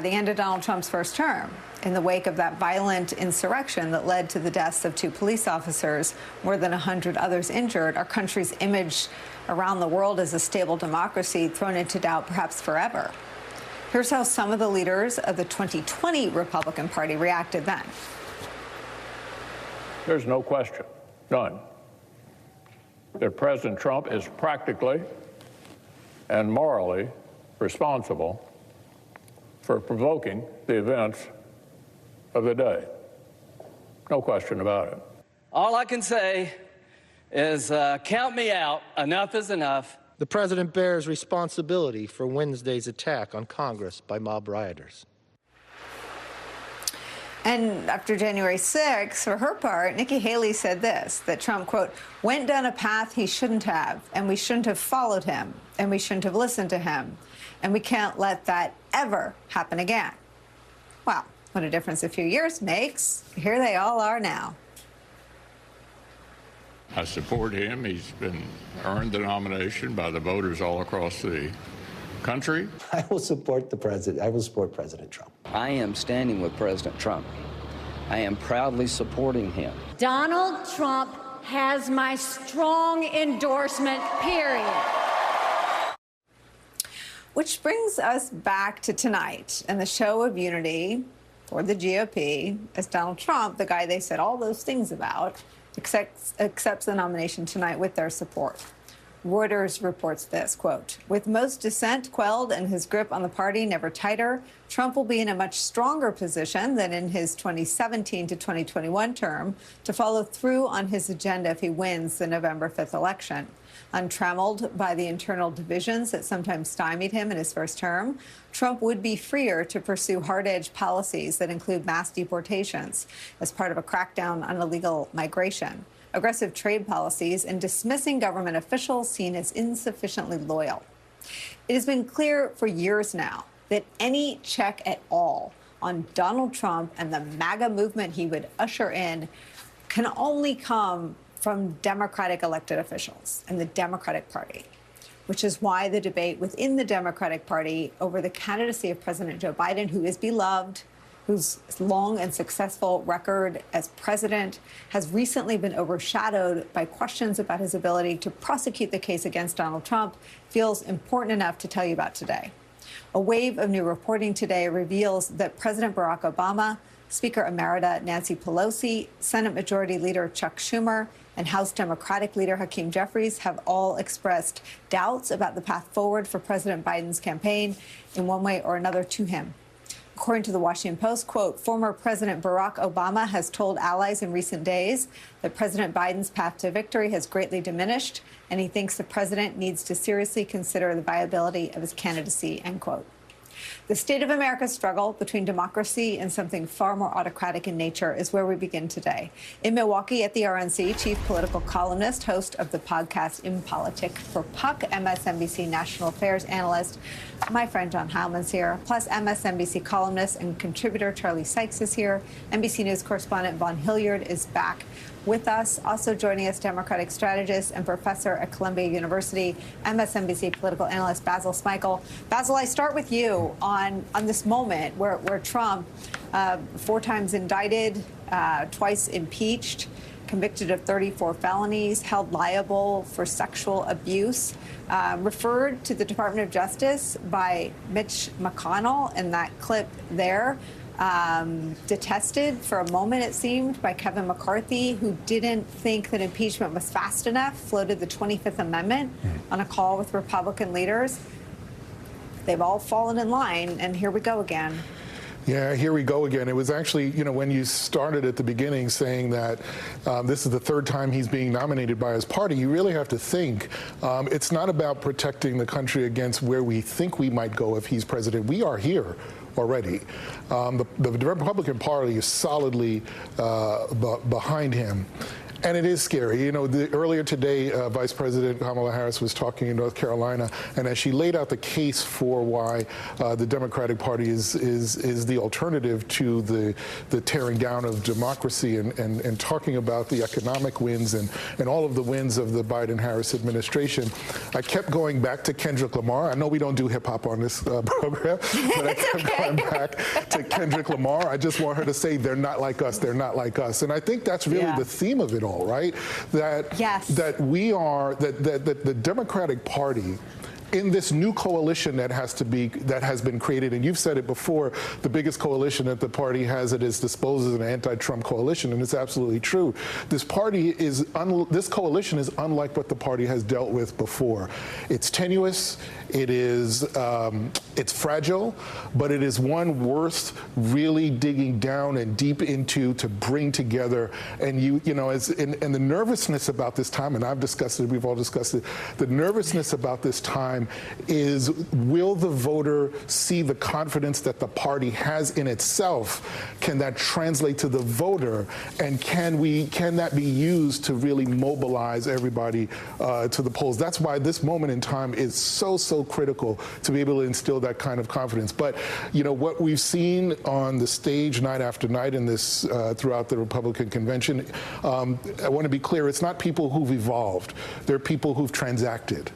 The end of Donald Trump's first term, in the wake of that violent insurrection that led to the deaths of 2 police officers, more than 100 others injured, our country's image around the world as a stable democracy thrown into doubt perhaps forever. Here's how some of the leaders of the 2020 Republican Party reacted then. There's no question, none, that President Trump is practically and morally responsible for provoking the events of the day. No question about it. All I can say is count me out. Enough is enough. The president bears responsibility for Wednesday's attack on Congress by mob rioters. And after January 6th, for her part, Nikki Haley said this, that Trump, quote, went down a path he shouldn't have, and we shouldn't have followed him, and we shouldn't have listened to him, and we can't let that ever happen again. Wow, what a difference a few years makes. Here they all are now. I support him. He's earned the nomination by the voters all across the country. I will support the president. I will support President Trump. I am standing with President Trump. I am proudly supporting him. Donald Trump has my strong endorsement, period. Which brings us back to tonight and the show of unity for the GOP as Donald Trump, the guy they said all those things about, accepts the nomination tonight with their support. Reuters reports this, quote, with most dissent quelled and his grip on the party never tighter, Trump will be in a much stronger position than in his 2017 to 2021 term to follow through on his agenda if he wins the November 5th election. Untrammeled by the internal divisions that sometimes stymied him in his first term, Trump would be freer to pursue hard-edged policies that include mass deportations as part of a crackdown on illegal migration, aggressive trade policies, and dismissing government officials seen as insufficiently loyal. It has been clear for years now that any check at all on Donald Trump and the MAGA movement he would usher in can only come from Democratic elected officials and the Democratic Party, which is why the debate within the Democratic Party over the candidacy of President Joe Biden, who is beloved, whose long and successful record as president has recently been overshadowed by questions about his ability to prosecute the case against Donald Trump, feels important enough to tell you about today. A wave of new reporting today reveals that President Barack Obama, Speaker Emerita Nancy Pelosi, Senate Majority Leader Chuck Schumer, and House Democratic Leader Hakeem Jeffries have all expressed doubts about the path forward for President Biden's campaign in one way or another to him. According to the Washington Post, quote, former President Barack Obama has told allies in recent days that President Biden's path to victory has greatly diminished, and he thinks the president needs to seriously consider the viability of his candidacy, end quote. The state of America's struggle between democracy and something far more autocratic in nature is where we begin today. In Milwaukee at the RNC, chief political columnist, host of the podcast In Politic for Puck, MSNBC national affairs analyst, my friend John Heilman's here, plus MSNBC columnist and contributor Charlie Sykes is here. NBC News correspondent Vaughn Hilliard is back with us. Also joining us, Democratic strategist and professor at Columbia University, MSNBC political analyst Basil Smikle. Basil, I start with you on this moment where Trump, 4 times indicted, twice impeached, convicted of 34 felonies, held liable for sexual abuse, referred to the Department of Justice by Mitch McConnell in that clip there. Detested for a moment, it seemed, by Kevin McCarthy, who didn't think that impeachment was fast enough, floated the 25th Amendment on a call with Republican leaders. They've all fallen in line, and here we go again. Yeah, here we go again. It was actually, when you started at the beginning saying that this is the 3rd time he's being nominated by his party, you really have to think it's not about protecting the country against where we think we might go if he's president. We are here already. The Republican Party is solidly behind him. And it is scary. You know, earlier today, Vice President Kamala Harris was talking in North Carolina, and as she laid out the case for why the Democratic Party is the alternative to the tearing down of democracy and talking about the economic wins and all of the wins of the Biden-Harris administration, I kept going back to Kendrick Lamar. I know we don't do hip-hop on this program, but I kept going back to Kendrick Lamar. I just want her to say, they're not like us, they're not like us. And I think that's really the theme of it all, right? That the Democratic Party, in this new coalition that has been created, and you've said it before, the biggest coalition that the party has at its disposal is an anti-Trump coalition, and it's absolutely true. This coalition is unlike what the party has dealt with before. It's tenuous, it's fragile, but it is one worth really digging down and deep into to bring together. And and the nervousness about this time, and I've discussed it, we've all discussed it, the nervousness about this time is, will the voter see the confidence that the party has in itself? Can that translate to the voter? And can that be used to really mobilize everybody to the polls? That's why this moment in time is so critical, to be able to instill that kind of confidence. But what we've seen on the stage night after night in this throughout the Republican convention, I want to be clear, it's not people who've evolved. They're people who've transacted.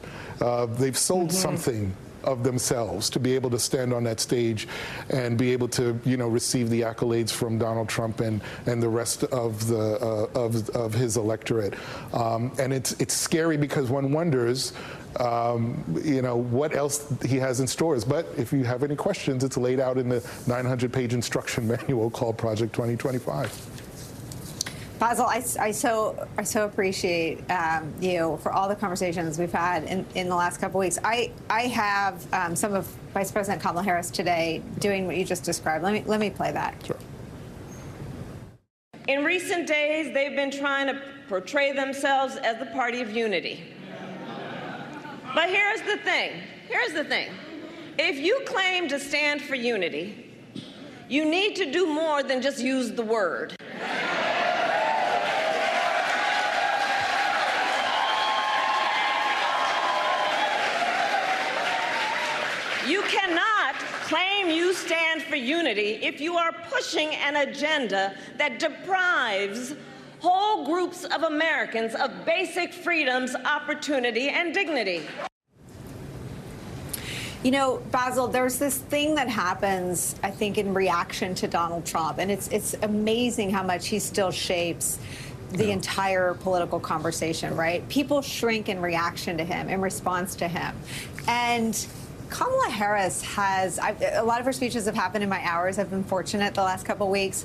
They've sold something of themselves to be able to stand on that stage and be able to, receive the accolades from Donald Trump and the rest of of his electorate. And it's scary because one wonders, what else he has in stores. But if you have any questions, it's laid out in the 900-page instruction manual called Project 2025. Basil, I so appreciate you for all the conversations we've had in the last couple of weeks. I have some of Vice President Kamala Harris today doing what you just described. Let me play that. Sure. In recent days, they've been trying to portray themselves as the party of unity. But here's the thing. If you claim to stand for unity, you need to do more than just use the word. You cannot claim you stand for unity if you are pushing an agenda that deprives whole groups of Americans of basic freedoms, opportunity, and dignity. Basil, there's this thing that happens, I think, in reaction to Donald Trump, and it's amazing how much he still shapes the entire political conversation, right? People shrink in reaction to him, in response to him. And Kamala Harris has, a lot of her speeches have happened in my hours. I've been fortunate the last couple of weeks.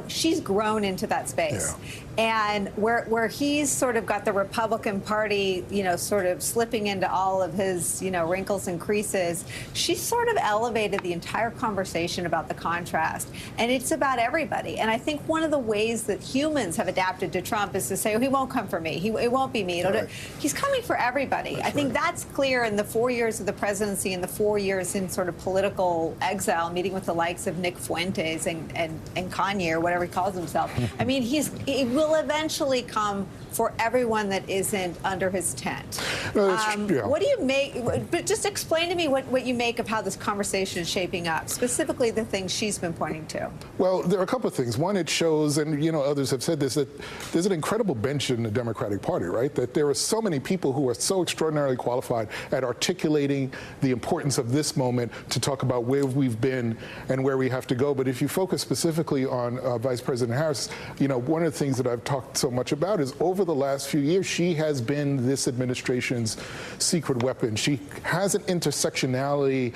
She's grown into that space. Yeah. And where he's sort of got the Republican Party, sort of slipping into all of his, wrinkles and creases, she's sort of elevated the entire conversation about the contrast. And it's about everybody. And I think one of the ways that humans have adapted to Trump is to say, oh, he won't come for me. It won't be me. Right. He's coming for everybody. I think that's clear in the 4 years of the presidency and the 4 years in sort of political exile, meeting with the likes of Nick Fuentes and Kanye, or whatever he calls himself. I mean, he will eventually come for everyone that isn't under his tent. No, that's true, yeah. What do you make, but just explain to me what you make of how this conversation is shaping up, specifically the things she's been pointing to. Well, there are a couple of things. One, it shows, and others have said this, that there's an incredible bench in the Democratic Party, right? That there are so many people who are so extraordinarily qualified at articulating the importance of this moment to talk about where we've been and where we have to go. But if you focus specifically on Vice President Harris, one of the things that I've talked so much about is over the last few years, she has been this administration's secret weapon. She has an intersectionality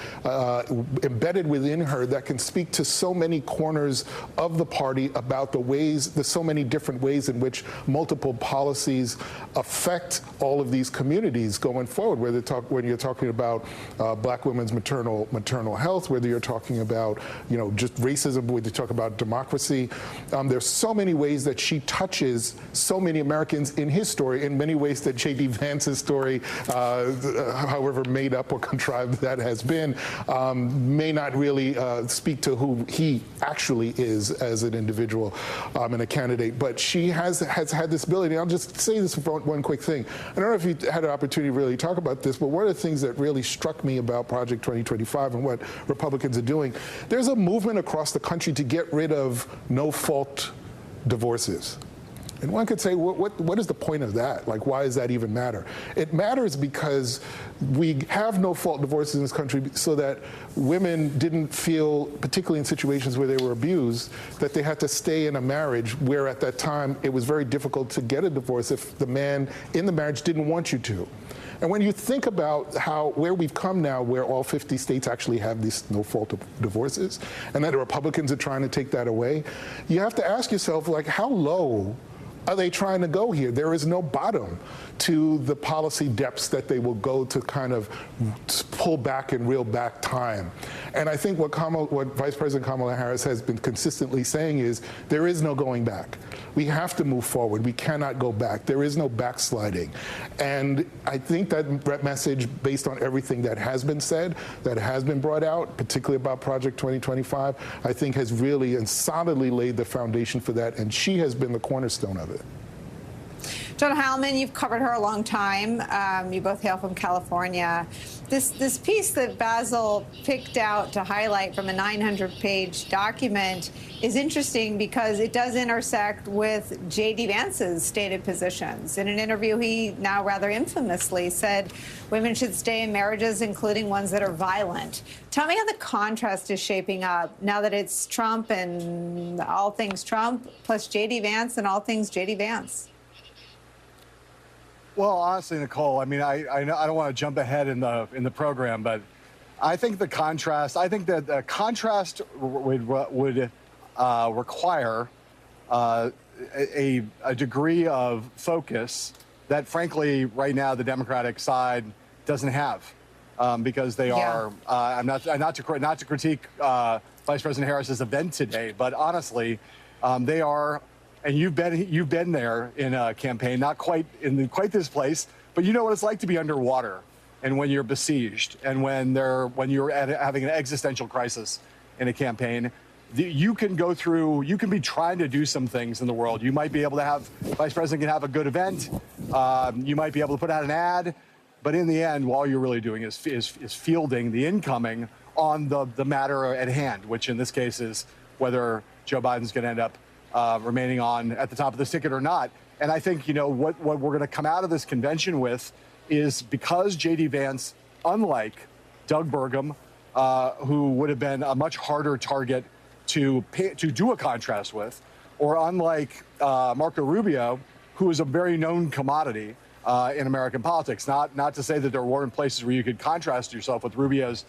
embedded within her that can speak to so many corners of the party about the so many different ways in which multiple policies affect all of these communities going forward, when you're talking about black women's maternal health, whether you're talking about, just racism, whether you talk about democracy. There's so many ways that she touches touches so many Americans in his story in many ways that J.D. Vance's story, however made up or contrived that has been, may not really speak to who he actually is as an individual and a candidate. But she has had this ability. I'll just say this one quick thing. I don't know if you had an opportunity to really talk about this, but one of the things that really struck me about Project 2025 and what Republicans are doing, there's a movement across the country to get rid of no-fault divorces. And one could say, what is the point of that? Like, why does that even matter? It matters because we have no-fault divorces in this country so that women didn't feel, particularly in situations where they were abused, that they had to stay in a marriage where at that time it was very difficult to get a divorce if the man in the marriage didn't want you to. And when you think about where we've come now, where all 50 states actually have these no-fault divorces, and that the Republicans are trying to take that away, you have to ask yourself, like, how low are they trying to go here? There is no bottom to the policy depths that they will go to kind of pull back and reel back time. And I think what Vice President Kamala Harris has been consistently saying is there is no going back. We have to move forward. We cannot go back. There is no backsliding. And I think that message, based on everything that has been said, that has been brought out, particularly about Project 2025, I think has really and solidly laid the foundation for that. And she has been the cornerstone of it. John Hallman, you've covered her a long time. You both hail from California. This piece that Basil picked out to highlight from a 900-page document is interesting because it does intersect with J.D. Vance's stated positions. In an interview, he now rather infamously said women should stay in marriages, including ones that are violent. Tell me how the contrast is shaping up now that it's Trump and all things Trump, plus J.D. Vance and all things J.D. Vance. Well, honestly, Nicolle, I mean, I don't want to jump ahead in the program, but I think the contrast. I think that the contrast would require a degree of focus that, frankly, right now the Democratic side doesn't have, because they are. I'm not to critique Vice President Harris's event today, but honestly, they are. And you've been there in a campaign, not quite in quite this place, but you know what it's like to be underwater, and when you're besieged, and when you're having an existential crisis in a campaign, you can be trying to do some things in the world. You might be able to Vice President can have a good event, you might be able to put out an ad, but in the end, all you're really doing is fielding the incoming on the matter at hand, which in this case is whether Joe Biden's going to end up remaining on at the top of this ticket or not. And I think, you know, what we're going to come out of this convention with is, because J.D. Vance, unlike Doug Burgum, who would have been a much harder target to do a contrast with, or unlike Marco Rubio, who is a very known commodity in American politics. Not to say that there weren't places where you could contrast yourself with Rubio's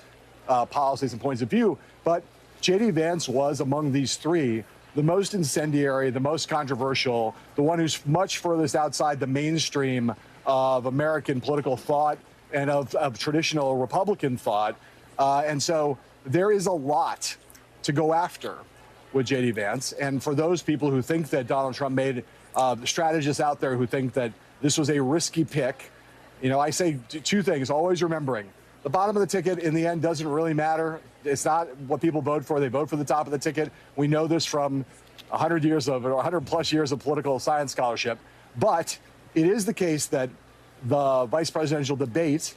policies and points of view, but J.D. Vance was, among these three, the most incendiary, the most controversial, the one who's much furthest outside the mainstream of American political thought and of traditional Republican thought. And so there is a lot to go after with J.D. Vance. And for those people who think that Donald Trump made strategists out there who think that this was a risky pick, you know, I say two things, always remembering the bottom of the ticket in the end doesn't really matter. It's not what people vote for. They vote for the top of the ticket. We know this from 100 plus years of political science scholarship. But it is the case that the vice presidential debate,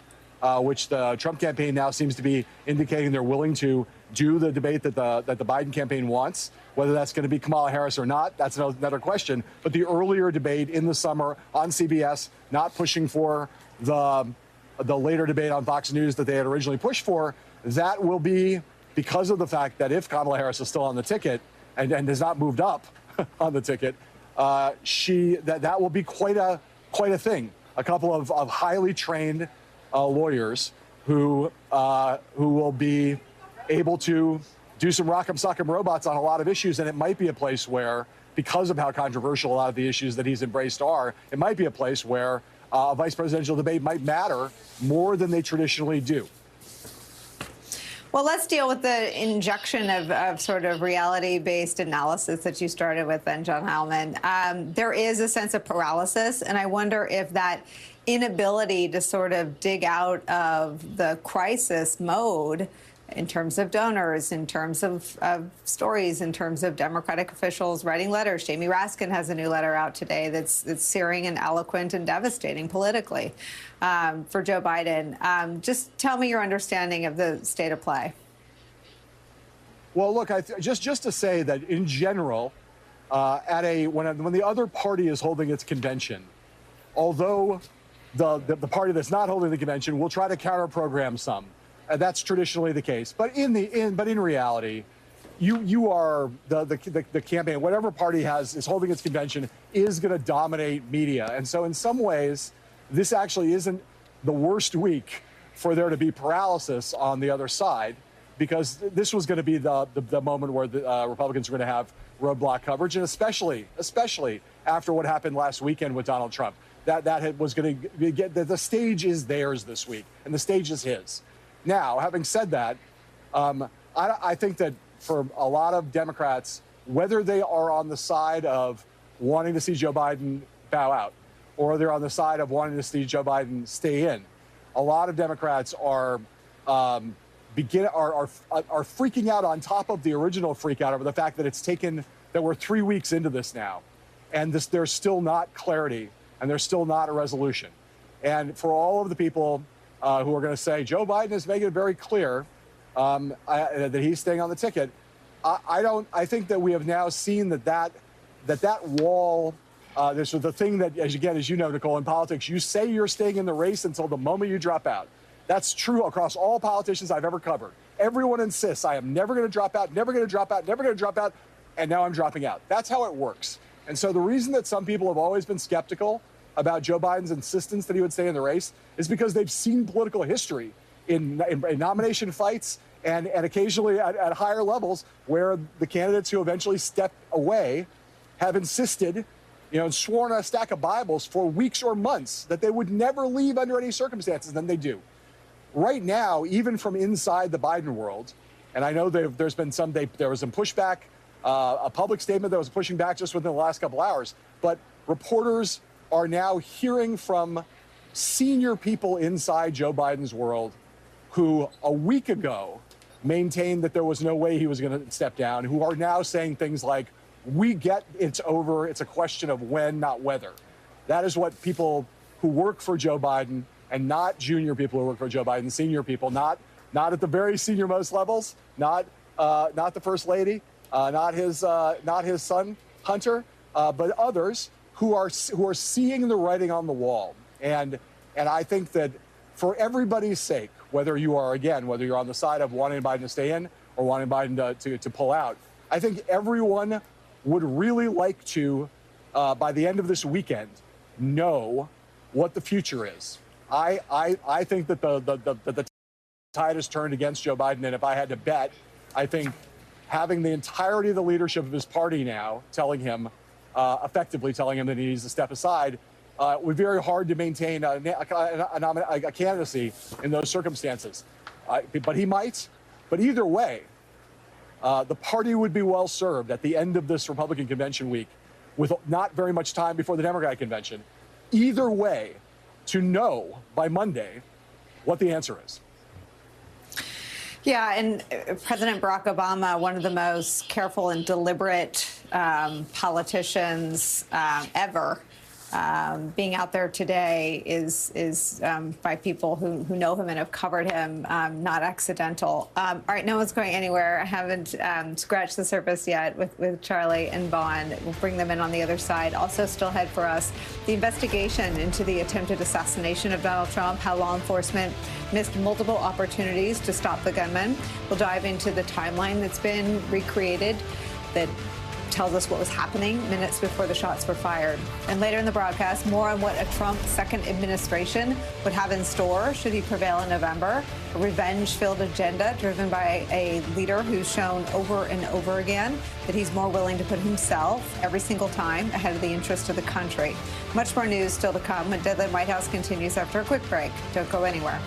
which the Trump campaign now seems to be indicating they're willing to do the debate that the Biden campaign wants, whether that's going to be Kamala Harris or not, that's another question. But the earlier debate in the summer on CBS, not pushing for the later debate on Fox News that they had originally pushed for, that will be because of the fact that if Kamala Harris is still on the ticket and has not moved up on the ticket, that will be quite a thing. A couple of highly trained lawyers who will be able to do some rock'em sock'em robots on a lot of issues, and it might be a place where, because of how controversial a lot of the issues that he's embraced are, it might be a place where a vice presidential debate might matter more than they traditionally do. Well, let's deal with the injection of sort of reality-based analysis that you started with then, John Heilman. There is a sense of paralysis, and I wonder if that inability to sort of dig out of the crisis mode in terms of donors, in terms of stories, in terms of Democratic officials writing letters. Jamie Raskin has a new letter out today that's searing and eloquent and devastating politically for Joe Biden. Just tell me your understanding of the state of play. Well, look, just to say that in general, when the other party is holding its convention, although the party that's not holding the convention will try to counter-program some. That's traditionally the case. But in reality, you are the campaign. Whatever party is holding its convention is going to dominate media. And so in some ways, this actually isn't the worst week for there to be paralysis on the other side, because this was going to be the moment where the Republicans are going to have roadblock coverage, and especially after what happened last weekend with Donald Trump. That was going to get the stage is theirs this week, and the stage is his. Now, having said that, I think that for a lot of Democrats, whether they are on the side of wanting to see Joe Biden bow out, or they're on the side of wanting to see Joe Biden stay in, a lot of Democrats are freaking out on top of the original freak out over the fact that we're 3 weeks into this now, and there's still not clarity, and there's still not a resolution. And for all of the people who are going to say Joe Biden is making it very clear that he's staying on the ticket, I think that we have now seen that wall. This is the thing that, as you know, Nicolle, in politics, you say you're staying in the race until the moment you drop out. That's true across all politicians I've ever covered. Everyone insists, I am never going to drop out, never going to drop out, never going to drop out, and now I'm dropping out. That's how it works. And so the reason that some people have always been skeptical about Joe Biden's insistence that he would stay in the race is because they've seen political history in nomination fights and occasionally at higher levels where the candidates who eventually step away have insisted, and sworn on a stack of Bibles for weeks or months that they would never leave under any circumstances, and then they do. Right now, even from inside the Biden world, and I know there was some pushback, a public statement that was pushing back just within the last couple hours, but reporters are now hearing from senior people inside Joe Biden's world who a week ago maintained that there was no way he was going to step down, who are now saying things like, we get it's over, it's a question of when, not whether. That is what people who work for Joe Biden, and not junior people who work for Joe Biden, senior people, not at the very senior most levels, not the First Lady, not his son, Hunter, but others who are seeing the writing on the wall. And I think that for everybody's sake, whether you're on the side of wanting Biden to stay in or wanting Biden to pull out, I think everyone would really like to, by the end of this weekend, know what the future is. I think that the tide has turned against Joe Biden, and if I had to bet, I think having the entirety of the leadership of his party now effectively telling him that he needs to step aside, would be very hard to maintain a candidacy in those circumstances. But he might. But either way, the party would be well served at the end of this Republican convention week, with not very much time before the Democratic convention, either way, to know by Monday what the answer is. Yeah, and President Barack Obama, one of the most careful and deliberate politicians ever, being out there today is by people who know him and have covered him, not accidental. All right, no one's going anywhere. I haven't scratched the surface yet with Charlie and Vaughn. We'll bring them in on the other side. Also still ahead for us, the investigation into the attempted assassination of Donald Trump, how law enforcement missed multiple opportunities to stop the gunman. We'll dive into the timeline that's been recreated that tells us what was happening minutes before the shots were fired. And later in the broadcast, more on what a Trump second administration would have in store should he prevail in November. A revenge-filled agenda driven by a leader who's shown over and over again that he's more willing to put himself every single time ahead of the interest of the country. Much more news still to come when Deadline White House continues after a quick break. Don't go anywhere.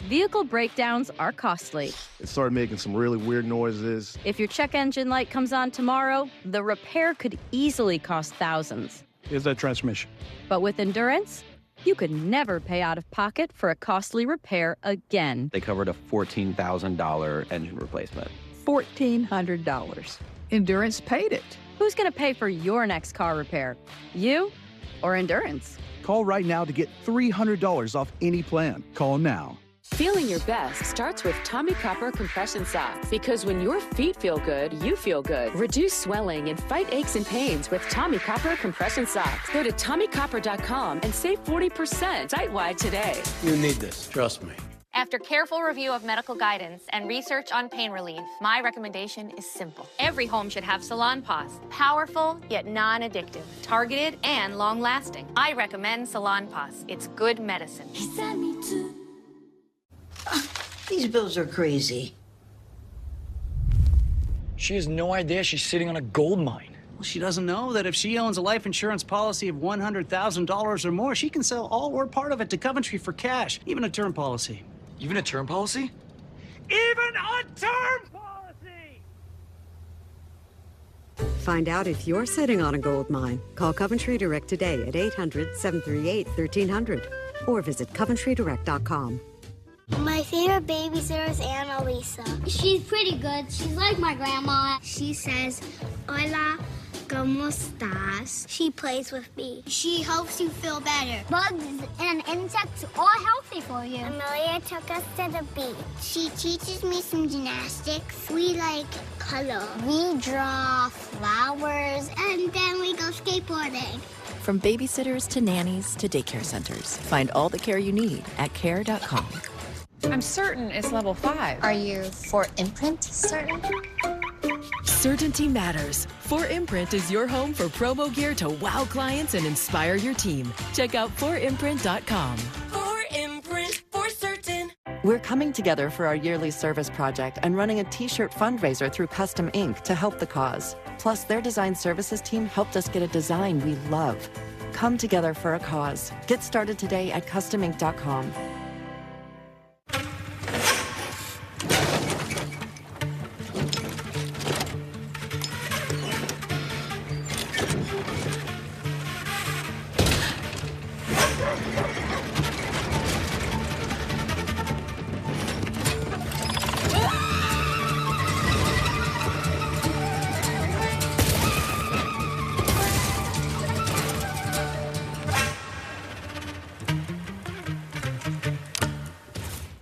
Vehicle breakdowns are costly. It started making some really weird noises. If your check engine light comes on tomorrow, the repair could easily cost thousands. Here's that transmission. But with Endurance, you could never pay out of pocket for a costly repair again. They covered a $14,000 engine replacement. $1,400. Endurance paid it. Who's going to pay for your next car repair? You or Endurance? Call right now to get $300 off any plan. Call now. Feeling your best starts with Tommy Copper compression socks, because when your feet feel good, you feel good. Reduce swelling and fight aches and pains with Tommy Copper compression socks. Go to TommyCopper.com and save 40% site-wide today. You need this, trust me. After careful review of medical guidance and research on pain relief, my recommendation is simple. Every home should have Salon-Pause. Powerful, yet non-addictive. Targeted and long-lasting. I recommend Salon-Pause. It's good medicine. He sent me to... These bills are crazy. She has no idea she's sitting on a gold mine. Well, she doesn't know that if she owns a life insurance policy of $100,000 or more, she can sell all or part of it to Coventry for cash, even a term policy. Even a term policy? Even a term policy! Find out if you're sitting on a gold mine. Call Coventry Direct today at 800-738-1300 or visit coventrydirect.com. My favorite babysitter is Annalisa. She's pretty good. She's like my grandma. She says, "Hola, ¿cómo estás?" She plays with me. She helps you feel better. Bugs and insects are healthy for you. Amelia took us to the beach. She teaches me some gymnastics. We like color. We draw flowers, and then we go skateboarding. From babysitters to nannies to daycare centers, find all the care you need at care.com. I'm certain it's level 5. Are you for Imprint certain? Certainty matters. 4imprint is your home for promo gear to wow clients and inspire your team. Check out 4imprint.com. 4imprint, for certain. We're coming together for our yearly service project and running a t-shirt fundraiser through Custom Ink to help the cause. Plus, their design services team helped us get a design we love. Come together for a cause. Get started today at customink.com.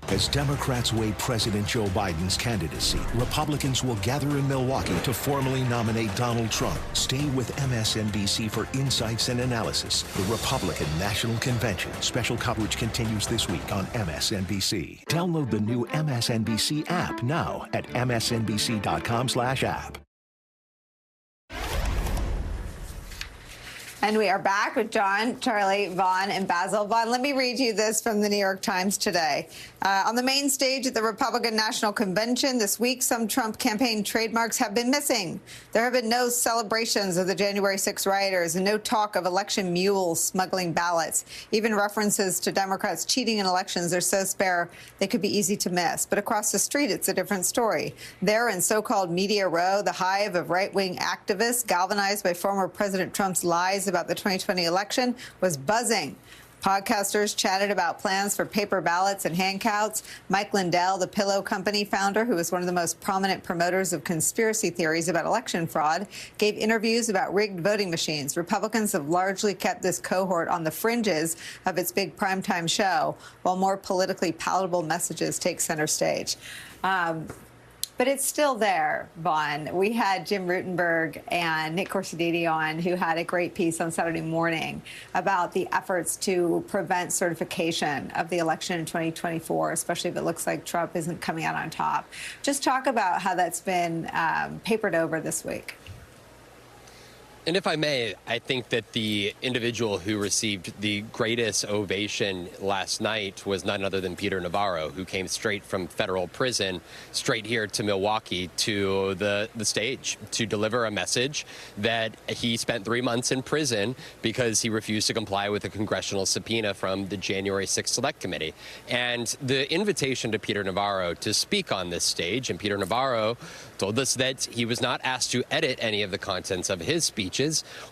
As Democrats weigh President Joe Biden's candidacy, Republicans will gather in Milwaukee to formally nominate Donald Trump. Stay with MSNBC for insights and analysis. The Republican National Convention. Special coverage continues this week on MSNBC. Download the new MSNBC app now at msnbc.com/app. And we are back with John, Charlie, Vaughn, and Basil. Vaughn, let me read you this from the New York Times today. On the main stage at the Republican National Convention this week, some Trump campaign trademarks have been missing. There have been no celebrations of the January 6 rioters and no talk of election mules smuggling ballots. Even references to Democrats cheating in elections are so spare they could be easy to miss. But across the street, it's a different story. There in so-called Media Row, the hive of right-wing activists galvanized by former President Trump's lies about the 2020 election was buzzing. Podcasters chatted about plans for paper ballots and hand counts. Mike Lindell, the Pillow Company founder, who is one of the most prominent promoters of conspiracy theories about election fraud, gave interviews about rigged voting machines. Republicans have largely kept this cohort on the fringes of its big primetime show, while more politically palatable messages take center stage. But it's still there, Vaughn. We had Jim Rutenberg and Nick Corsadini on, who had a great piece on Saturday morning about the efforts to prevent certification of the election in 2024, especially if it looks like Trump isn't coming out on top. Just talk about how that's been papered over this week. And if I may, I think that the individual who received the greatest ovation last night was none other than Peter Navarro, who came straight from federal prison, straight here to Milwaukee to the stage to deliver a message that he spent 3 months in prison because he refused to comply with a congressional subpoena from the January 6th Select Committee. And the invitation to Peter Navarro to speak on this stage, and Peter Navarro told us that he was not asked to edit any of the contents of his speeches,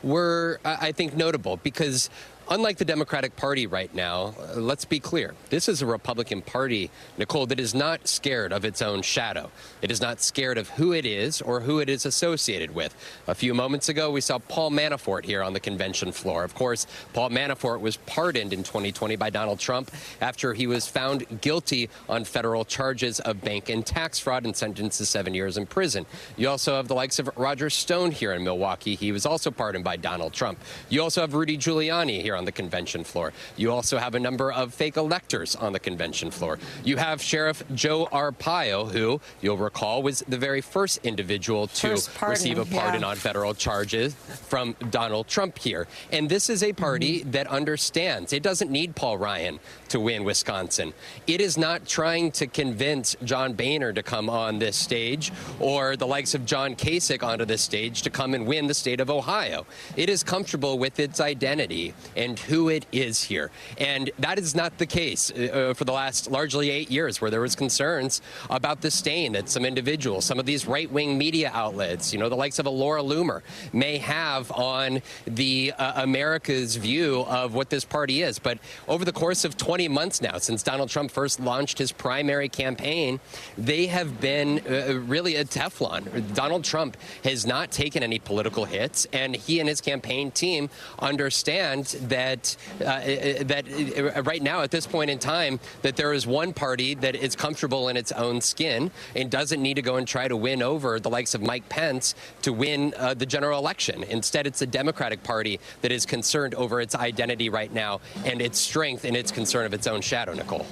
were, I think, notable because unlike the Democratic Party right now, let's be clear, this is a Republican Party, Nicolle, that is not scared of its own shadow. It is not scared of who it is or who it is associated with. A few moments ago, we saw Paul Manafort here on the convention floor. Of course, Paul Manafort was pardoned in 2020 by Donald Trump after he was found guilty on federal charges of bank and tax fraud and sentenced to 7 years in prison. You also have the likes of Roger Stone here in Milwaukee. He was also pardoned by Donald Trump. You also have Rudy Giuliani here on the convention floor. You also have a number of fake electors on the convention floor. You have Sheriff Joe Arpaio, who you'll recall was the very first individual to receive a pardon on federal charges from Donald Trump here. And this is a party that understands it doesn't need Paul Ryan to win Wisconsin. It is not trying to convince John Boehner to come on this stage or the likes of John Kasich onto this stage to come and win the state of Ohio. It is comfortable with its identity and who it is here. And that is not the case for the last largely 8 years, where there was concerns about the stain that some individuals, some of these right-wing media outlets, the likes of a Laura Loomer, may have on the America's view of what this party is. But over the course of 20 months now, since Donald Trump first launched his primary campaign, they have been really a Teflon. Donald Trump has not taken any political hits, and he and his campaign team understand that right now, at this point in time, that there is one party that is comfortable in its own skin and doesn't need to go and try to win over the likes of Mike Pence to win the general election. Instead, it's the Democratic Party that is concerned over its identity right now and its strength and its concern of its own shadow, Nicolle.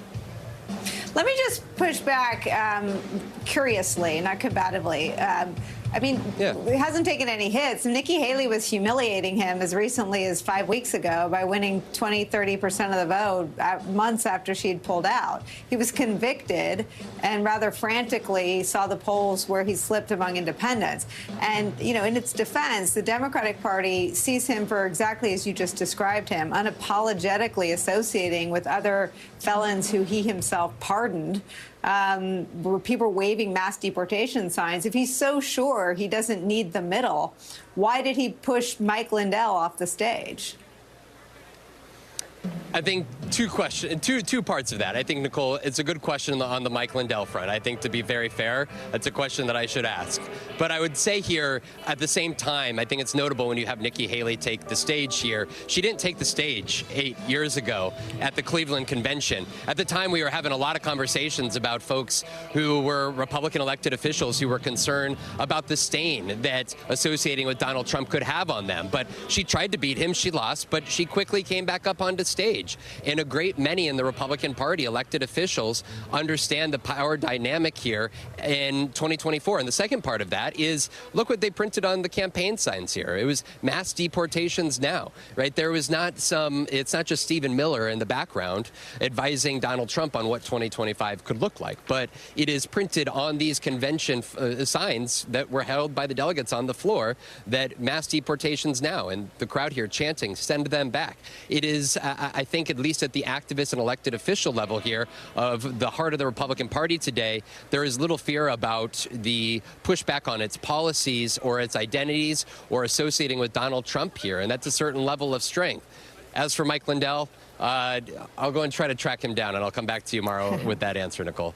Let me just push back curiously, not combatively. He hasn't taken any hits. Nikki Haley was humiliating him as recently as 5 weeks ago by winning 20-30% of the vote months after she'd pulled out. He was convicted and rather frantically saw the polls where he slipped among independents. And, in its defense, the Democratic Party sees him for exactly as you just described him, unapologetically associating with other felons who he himself pardoned. People waving mass deportation signs. If he's so sure he doesn't need the middle, why did he push Mike Lindell off the stage? I think two parts of that. I think, Nicolle, it's a good question on the Mike Lindell front. I think, to be very fair, it's a question that I should ask. But I would say here, at the same time, I think it's notable when you have Nikki Haley take the stage here. She didn't take the stage 8 years ago at the Cleveland convention. At the time, we were having a lot of conversations about folks who were Republican elected officials who were concerned about the stain that associating with Donald Trump could have on them. But she tried to beat him. She lost, but she quickly came back up onto stage. And a great many in the Republican Party, elected officials, understand the power dynamic here in 2024. And the second part of that is, look what they printed on the campaign signs here. It was mass deportations now, right? There was not it's not just Stephen Miller in the background advising Donald Trump on what 2025 could look like, but it is printed on these convention signs that were held by the delegates on the floor that mass deportations now, and the crowd here chanting, send them back. It is, I think, at least at the activist and elected official level here of the heart of the Republican Party today, there is little fear about the pushback on its policies or its identities or associating with Donald Trump here, and that's a certain level of strength. As for Mike Lindell, I'll go and try to track him down, and I'll come back to you tomorrow with that answer, Nicolle.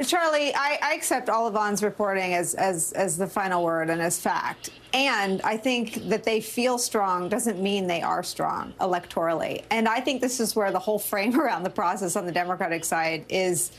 Charlie, I accept all of Vaughn's reporting as the final word and as fact. And I think that they feel strong doesn't mean they are strong electorally. And I think this is where the whole frame around the process on the Democratic side is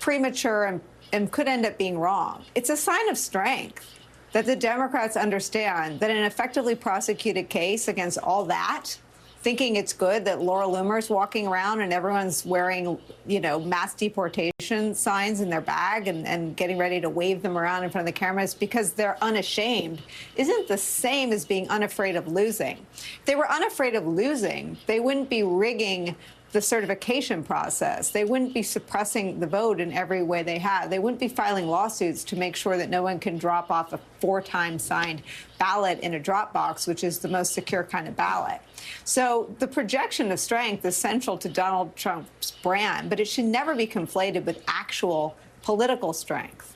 premature and could end up being wrong. It's a sign of strength that the Democrats understand that an effectively prosecuted case against all that thinking it's good that Laura Loomer's walking around and everyone's wearing, mass deportation signs in their bag and getting ready to wave them around in front of the cameras because they're unashamed isn't the same as being unafraid of losing. If they were unafraid of losing, they wouldn't be rigging the certification process. They wouldn't be suppressing the vote in every way they have. They wouldn't be filing lawsuits to make sure that no one can drop off a 4-time signed ballot in a drop box, which is the most secure kind of ballot. So the projection of strength is central to Donald Trump's brand, but it should never be conflated with actual political strength.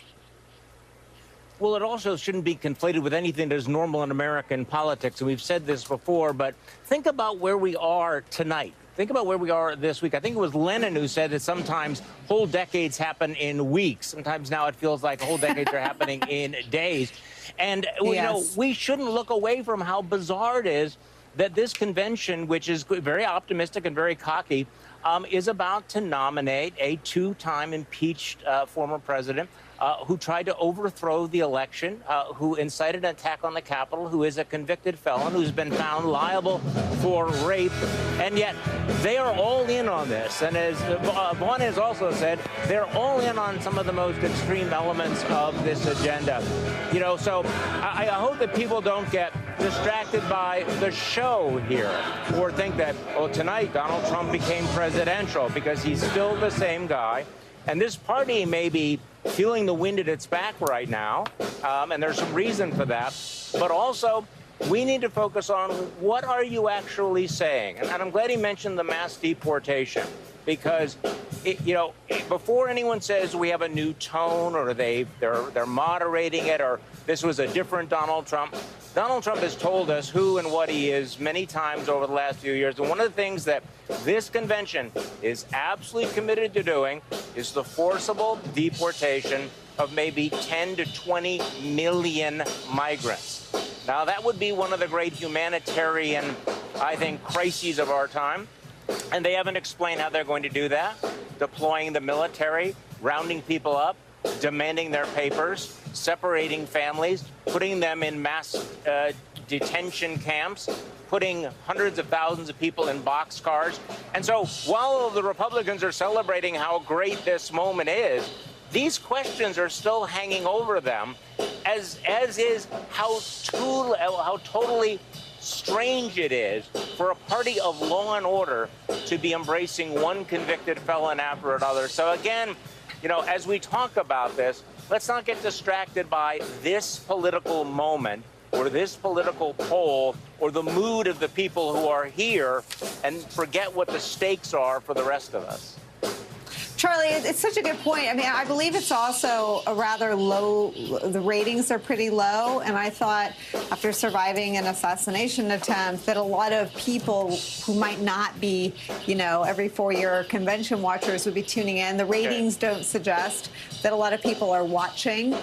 Well, it also shouldn't be conflated with anything that is normal in American politics. And we've said this before, but think about where we are tonight. Think about where we are this week. I think it was Lenin who said that sometimes whole decades happen in weeks. Sometimes now it feels like whole decades are happening in days. And, we shouldn't look away from how bizarre it is that this convention, which is very optimistic and very cocky, is about to nominate a 2-time impeached former president who tried to overthrow the election, who incited an attack on the Capitol, who is a convicted felon, who's been found liable for rape. And yet they are all in on this. And as Vaughn has also said, they're all in on some of the most extreme elements of this agenda. So I hope that people don't get distracted by the show here or think that, tonight Donald Trump became presidential, because he's still the same guy. And this party may be feeling the wind at its back right now, and there's some reason for that. But also, we need to focus on what are you actually saying? And I'm glad he mentioned the mass deportation, because, before anyone says we have a new tone or they're moderating it or this was a different Donald Trump has told us who and what he is many times over the last few years. And one of the things that this convention is absolutely committed to doing is the forcible deportation of maybe 10 to 20 million migrants. Now, that would be one of the great humanitarian, I think, crises of our time. And they haven't explained how they're going to do that. Deploying the military, rounding people up, demanding their papers, separating families, putting them in mass detention camps, putting hundreds of thousands of people in boxcars. And so while the Republicans are celebrating how great this moment is, these questions are still hanging over them, as is how totally strange it is for a party of law and order to be embracing one convicted felon after another. So again, as we talk about this, let's not get distracted by this political moment or this political poll or the mood of the people who are here and forget what the stakes are for the rest of us. Charlie, it's such a good point. I mean, I believe it's also a rather low, the ratings are pretty low. And I thought after surviving an assassination attempt that a lot of people who might not be, every 4-year convention watchers would be tuning in. The ratings don't suggest that a lot of people are watching.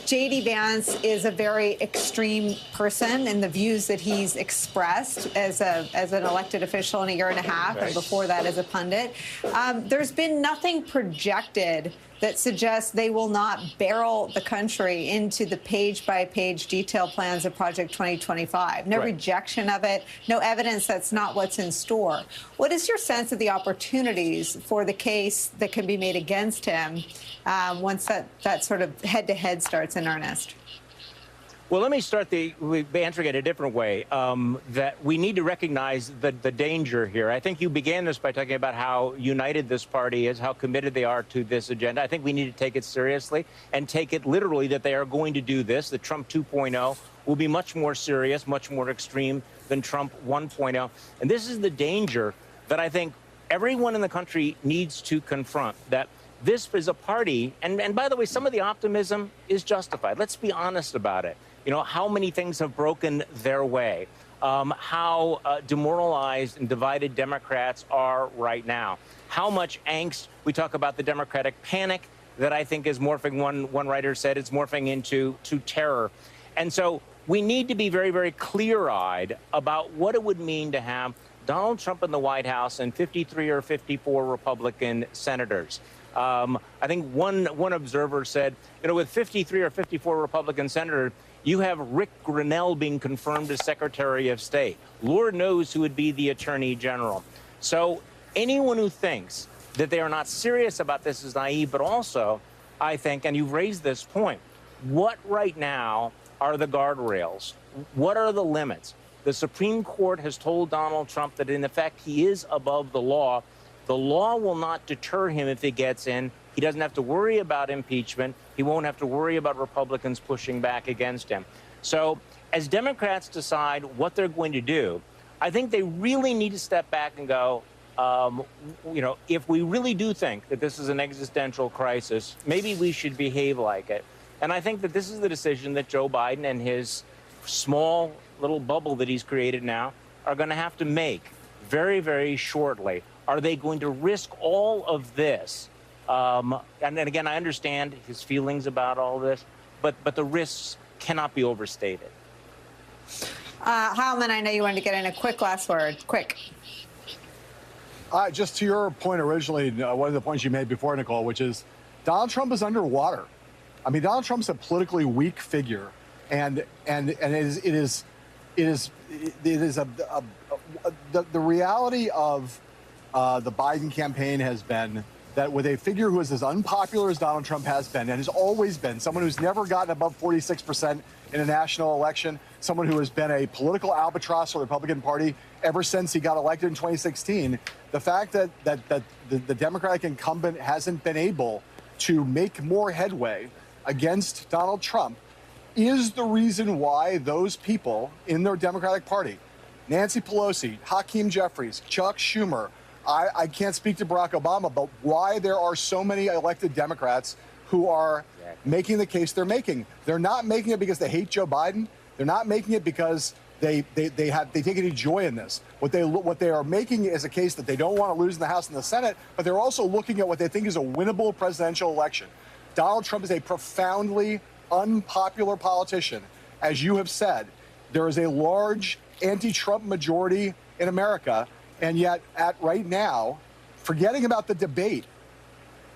J.D. Vance is a very extreme person in the views that he's expressed as an elected official in a year and a half, and before that as a pundit. There's been nothing projected that suggests they will not barrel the country into the page-by-page detailed plans of Project 2025. No rejection of it, no evidence that's not what's in store. What is your sense of the opportunities for the case that can be made against him once that sort of head-to-head starts in earnest? Well, let me start answering it a different way, that we need to recognize the danger here. I think you began this by talking about how united this party is, how committed they are to this agenda. I think we need to take it seriously and take it literally that they are going to do this. The Trump 2.0 will be much more serious, much more extreme than Trump 1.0. And this is the danger that I think everyone in the country needs to confront, that this is a party, and by the way, some of the optimism is justified. Let's be honest about it. How many things have broken their way, how demoralized and divided Democrats are right now, how much angst. We talk about the Democratic panic that I think is morphing, one writer said, it's morphing into terror. And so we need to be very, very clear-eyed about what it would mean to have Donald Trump in the White House and 53 or 54 Republican senators. I think one observer said, with 53 or 54 Republican senators, You have Rick Grinnell being confirmed as Secretary of State. Lord knows who would be the Attorney General. So anyone who thinks that they are not serious about this is naive, but also, I think, and you've raised this point, what right now are the guardrails? What are the limits? The Supreme Court has told Donald Trump that, in effect, he is above the law. The law will not deter him if he gets in. He doesn't have to worry about impeachment. He won't have to worry about Republicans pushing back against him. So as Democrats decide what they're going to do, I think they really need to step back and go, you know, if we really do think that this is an existential crisis, maybe we should behave like it. And I think that this is the decision that Joe Biden and his small little bubble that he's created now are going to have to make very, very shortly. Are they going to risk all of this? And then again, I understand his feelings about all this, but the risks cannot be overstated. Heilman, I know you wanted to get in a quick last word. Quick. Just to your point originally, one of the points you made before, Nicolle, which is Donald Trump is underwater. I mean, Donald Trump's a politically weak figure, and the reality of the Biden campaign has been that with a figure who is as unpopular as Donald Trump has been, and has always been, someone who's never gotten above 46% in a national election, someone who has been a political albatross for the Republican Party ever since he got elected in 2016, the fact that the Democratic incumbent hasn't been able to make more headway against Donald Trump is the reason why those people in their Democratic Party, Nancy Pelosi, Hakeem Jeffries, Chuck Schumer, I can't speak to Barack Obama, but why there are so many elected Democrats who are making the case they're making. They're not making it because they hate Joe Biden. They're not making it because they take any joy in this. What they are making is a case that they don't want to lose in the House and the Senate, but they're also looking at what they think is a winnable presidential election. Donald Trump is a profoundly unpopular politician. As you have said, there is a large anti-Trump majority in America, and yet right now, forgetting about the debate,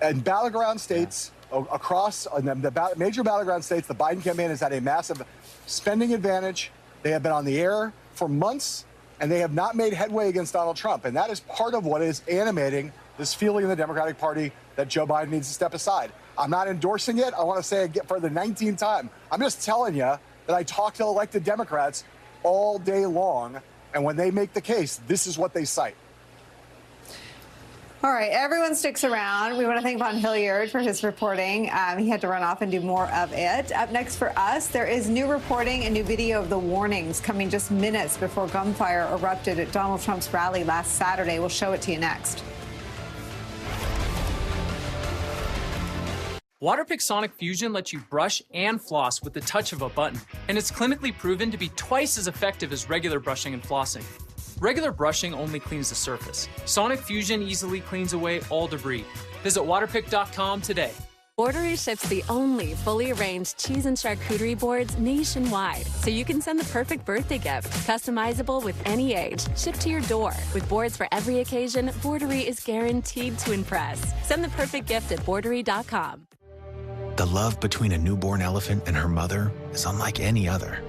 in battleground states across the major battleground states, the Biden campaign has had a massive spending advantage. They have been on the air for months, and they have not made headway against Donald Trump. And that is part of what is animating this feeling in the Democratic Party that Joe Biden needs to step aside. I'm not endorsing it. I want to say it for the 19th time. I'm just telling you that I talk to elected Democrats all day long, and when they make the case, this is what they cite. All right, everyone sticks around. We want to thank Von Hilliard for his reporting. He had to run off and do more of it. Up next for us, there is new reporting and new video of the warnings coming just minutes before gunfire erupted at Donald Trump's rally last Saturday. We'll show it to you next. Waterpik Sonic Fusion lets you brush and floss with the touch of a button, and it's clinically proven to be twice as effective as regular brushing and flossing. Regular brushing only cleans the surface. Sonic Fusion easily cleans away all debris. Visit waterpik.com today. Borderie ships the only fully arranged cheese and charcuterie boards nationwide, so you can send the perfect birthday gift, customizable with any age, shipped to your door. With boards for every occasion, Borderie is guaranteed to impress. Send the perfect gift at borderie.com. The love between a newborn elephant and her mother is unlike any other.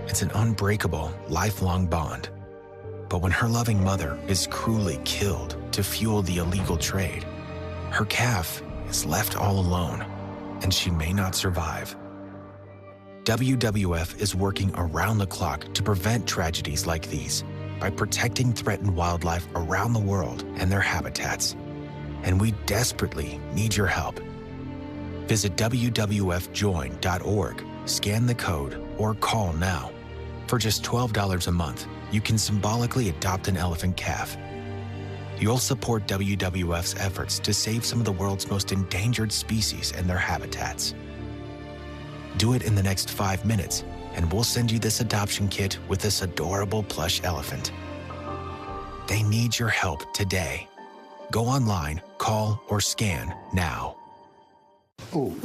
It's an unbreakable, lifelong bond. But when her loving mother is cruelly killed to fuel the illegal trade, her calf is left all alone, and she may not survive. WWF is working around the clock to prevent tragedies like these by protecting threatened wildlife around the world and their habitats. And we desperately need your help. Visit WWFjoin.org, scan the code, or call now. For just $12 a month, you can symbolically adopt an elephant calf. You'll support WWF's efforts to save some of the world's most endangered species and their habitats. Do it in the next 5 minutes, and we'll send you this adoption kit with this adorable plush elephant. They need your help today. Go online, call, or scan now. Oh,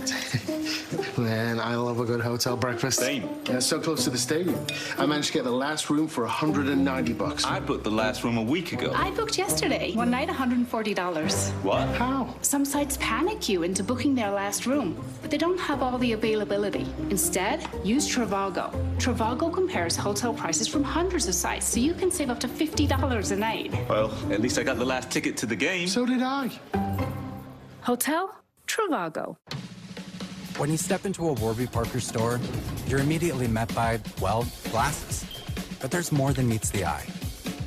Man, I love a good hotel breakfast. Same. Yeah, it's so close to the stadium. I managed to get the last room for $190. I booked the last room a week ago. I booked yesterday. One night, $140. What? How? Some sites panic you into booking their last room, but they don't have all the availability. Instead, use Trivago. Trivago compares hotel prices from hundreds of sites, so you can save up to $50 a night. Well, at least I got the last ticket to the game. So did I. Hotel Trivago. When you step into a Warby Parker store, you're immediately met by, well, glasses. But there's more than meets the eye.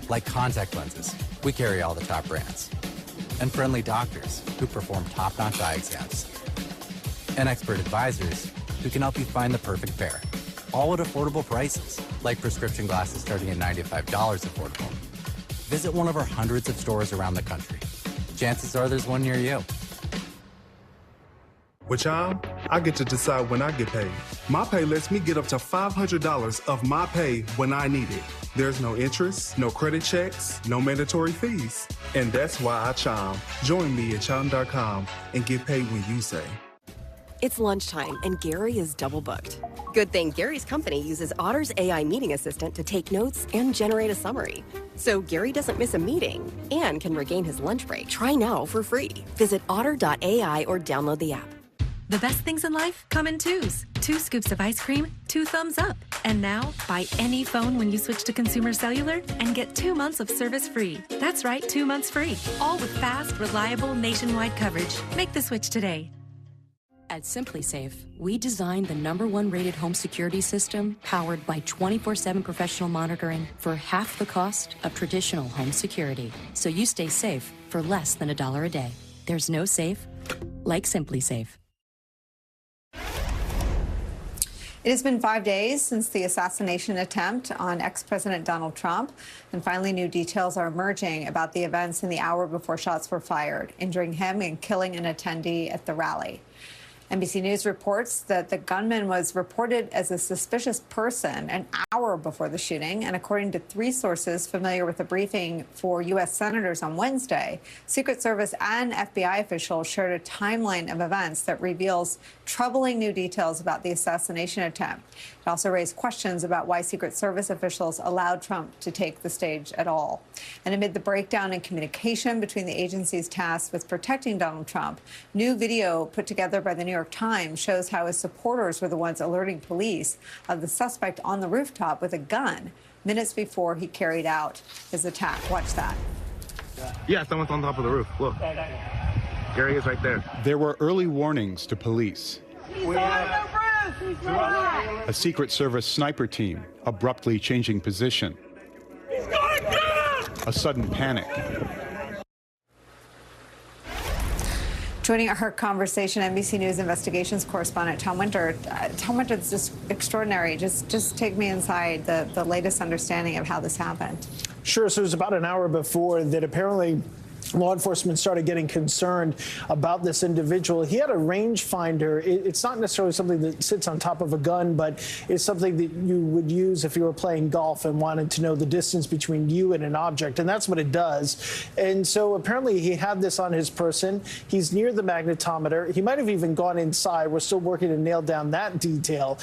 Like contact lenses, we carry all the top brands. And friendly doctors who perform top-notch eye exams. And expert advisors who can help you find the perfect pair. All at affordable prices, like prescription glasses starting at $95 affordable. Visit one of our hundreds of stores around the country. Chances are there's one near you. With Chime, I get to decide when I get paid. My pay lets me get up to $500 of my pay when I need it. There's no interest, no credit checks, no mandatory fees. And that's why I Chime. Join me at Chime.com and get paid when you say. It's lunchtime and Gary is double booked. Good thing Gary's company uses Otter's AI meeting assistant to take notes and generate a summary. So Gary doesn't miss a meeting and can regain his lunch break. Try now for free. Visit otter.ai or download the app. The best things in life come in twos. 2 scoops of ice cream, 2 thumbs up. And now, buy any phone when you switch to Consumer Cellular and get 2 months of service free. That's right, 2 months free. All with fast, reliable, nationwide coverage. Make the switch today. At SimpliSafe, we designed the #1 rated home security system powered by 24/7 professional monitoring for half the cost of traditional home security. So you stay safe for less than $1 a day. There's no safe like SimpliSafe. It has been 5 days since the assassination attempt on ex-President Donald Trump, and finally new details are emerging about the events in the hour before shots were fired, injuring him and killing an attendee at the rally. NBC News reports that the gunman was reported as a suspicious person an hour before the shooting, and according to 3 sources familiar with the briefing for U.S. senators on Wednesday, Secret Service and FBI officials shared a timeline of events that reveals troubling new details about the assassination attempt. It also raised questions about why Secret Service officials allowed Trump to take the stage at all. And amid the breakdown in communication between the agencies tasked with protecting Donald Trump, new video put together by the New York Times shows how his supporters were the ones alerting police of the suspect on the rooftop with a gun minutes before he carried out his attack. Watch that. Yeah, someone's on top of the roof. Look. Gary is right there. There were early warnings to police. A Secret Service sniper team abruptly changing position. A sudden panic. Joining our conversation, NBC News investigations correspondent Tom Winter. Tom Winter, it's just extraordinary. Just take me inside the latest understanding of how this happened. Sure. So it was about an hour before that apparently law enforcement started getting concerned about this individual. He had a rangefinder. It's not necessarily something that sits on top of a gun, but it's something that you would use if you were playing golf and wanted to know the distance between you and an object, and that's what it does. And so apparently he had this on his person. He's near the magnetometer. He might have even gone inside. We're still working to nail down that detail.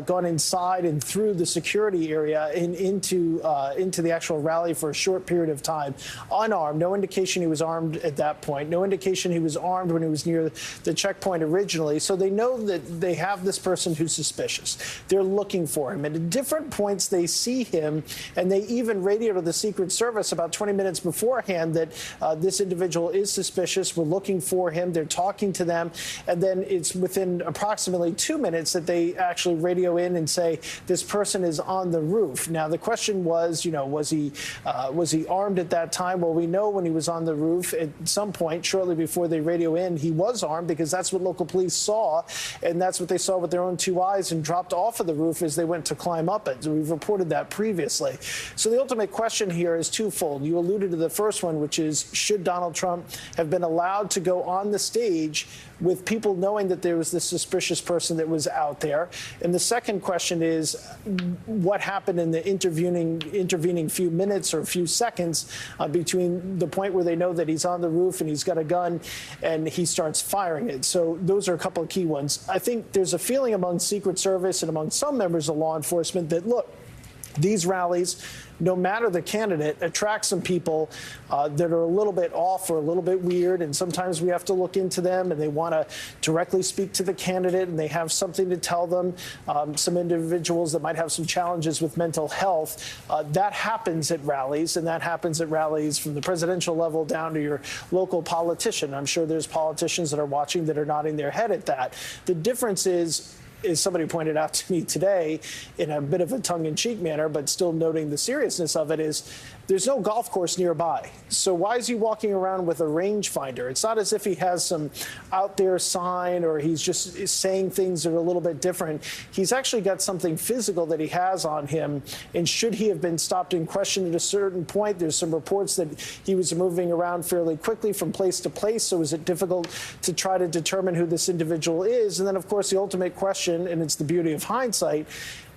Gone inside and through the security area and into the actual rally for a short period of time, unarmed. No indication he was armed at that point. No indication he was armed when he was near the checkpoint originally. So they know that they have this person who's suspicious. They're looking for him. And at different points, they see him, and they even radio to the Secret Service about 20 minutes beforehand that this individual is suspicious. We're looking for him. They're talking to them. And then it's within approximately 2 minutes that they actually radio in and say, this person is on the roof. Now, the question was, was he armed at that time? Well, we know when he was on the roof at some point shortly before they radio in, he was armed because that's what local police saw, and that's what they saw with their own 2 eyes and dropped off of the roof as they went to climb up it. We've reported that previously. So the ultimate question here is twofold. You alluded to the first one, which is, should Donald Trump have been allowed to go on the stage with people knowing that there was this suspicious person that was out there? And the second question is, what happened in the intervening few minutes or few seconds between the point where they know that he's on the roof and he's got a gun, and he starts firing it. So those are a couple of key ones. I think there's a feeling among Secret Service and among some members of law enforcement that, look, these rallies, no matter the candidate, attract some people that are a little bit off or a little bit weird, and sometimes we have to look into them, and they want to directly speak to the candidate, and they have something to tell them. Some individuals that might have some challenges with mental health. That happens at rallies, and that happens at rallies from the presidential level down to your local politician. I'm sure there's politicians that are watching that are nodding their head at that. The difference is somebody pointed out to me today in a bit of a tongue-in-cheek manner, but still noting the seriousness of it, is there's no golf course nearby. So why is he walking around with a rangefinder? It's not as if he has some out there sign or he's just saying things that are a little bit different. He's actually got something physical that he has on him. And should he have been stopped and questioned at a certain point, there's some reports that he was moving around fairly quickly from place to place. So is it difficult to try to determine who this individual is? And then, of course, the ultimate question, and it's the beauty of hindsight,